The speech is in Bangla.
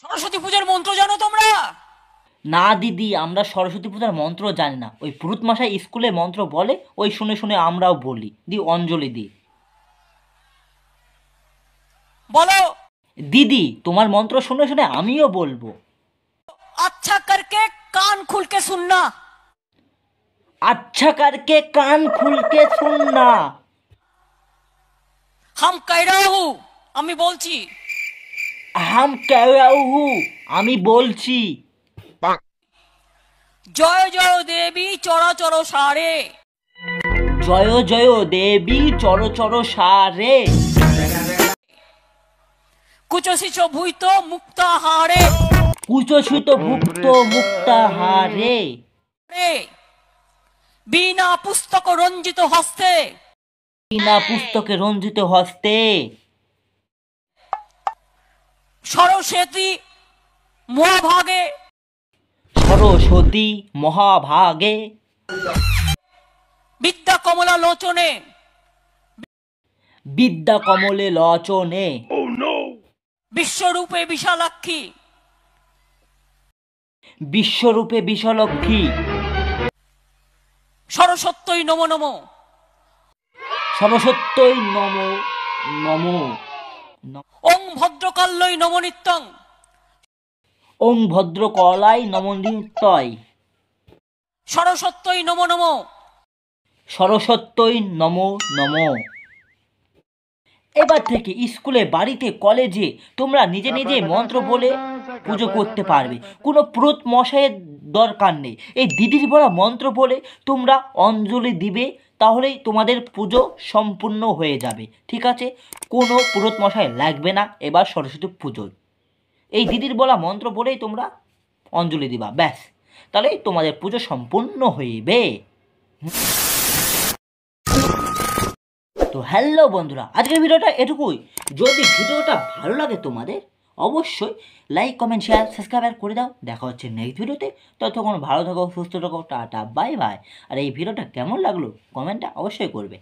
সরস্বতী পূজার মন্ত্র জানো তোমরা? না দিদি, আমরা সরস্বতী পূজার মন্ত্র জানি না। ওই পুরুত মশাই স্কুলে মন্ত্র বলে, ওই শুনে শুনে আমরাও বলি, দি অঞ্জলি দি। বলো। দিদি তোমার মন্ত্র শুনে শুনে আমিও বলবো। अच्छा करके कान खुल के सुनना। আচ্ছা কারকে কান খুলকে শুননা। हम कह रहा हूँ, আমি বলছি। হাম কেউ আমি বলছি। জয় জয় দেবী চরাচর সারে। জয় জয় দেবী চর চর সারে। কুচশিচ ভুইত মুক্তাহারে। কুচছুত ভুক্ত মুক্তাহারে। রে বিনা পুস্তক রঞ্জিত হস্তে। বিনা পুস্তকে রঞ্জিত হস্তে। সরস্বতী মহাভাগে। সরস্বতী মহাভাগে। বিদ্যা কমলা লোচনে। বিদ্যা কমলে লচনে। বিশ্বরূপে বিশালাক্ষী। বিশ্বরূপে বিশ্বলক্ষ্মী। সরস্বত্যই নমো নমো। সরস্বত্যই নম নম। ওং ভদ্রকাল্যই নমো নিত্যং। ওং ভদ্রকলাই নমনিত্যয়। সরস্বত্যই নমো নমো। সরস্বত্যই নম নম। এবার থেকে স্কুলে, বাড়িতে, কলেজে তোমরা নিজে নিজে মন্ত্র বলে পুজো করতে পারবে। কোনো পুরোহিত মশাইয়ের দরকার নেই। এই দিদির বলা মন্ত্র বলে তোমরা অঞ্জলি দিবে, তাহলেই তোমাদের পুজো সম্পূর্ণ হয়ে যাবে। ঠিক আছে, কোনো পুরোহিত মশাই লাগবে না এবার সরস্বতী পুজোয়। এই দিদির বলা মন্ত্র বলেই তোমরা অঞ্জলি দিবা, ব্যাস, তাহলেই তোমাদের পুজো সম্পূর্ণ হইবে। তো হ্যালো বন্ধুরা, আজকের ভিডিওটা এটুকুই। যদি ভিডিওটা ভালো লাগে তোমাদের, অবশ্যই লাইক, কমেন্ট, শেয়ার, সাবস্ক্রাইব করে দাও। দেখা হচ্ছে নেক্সট ভিডিওতে। ততক্ষণ ভালো থাকো, সুস্থ থাকো, টাটা, বাই বাই। আর এই ভিডিওটা কেমন লাগলো কমেন্টটা অবশ্যই করবে।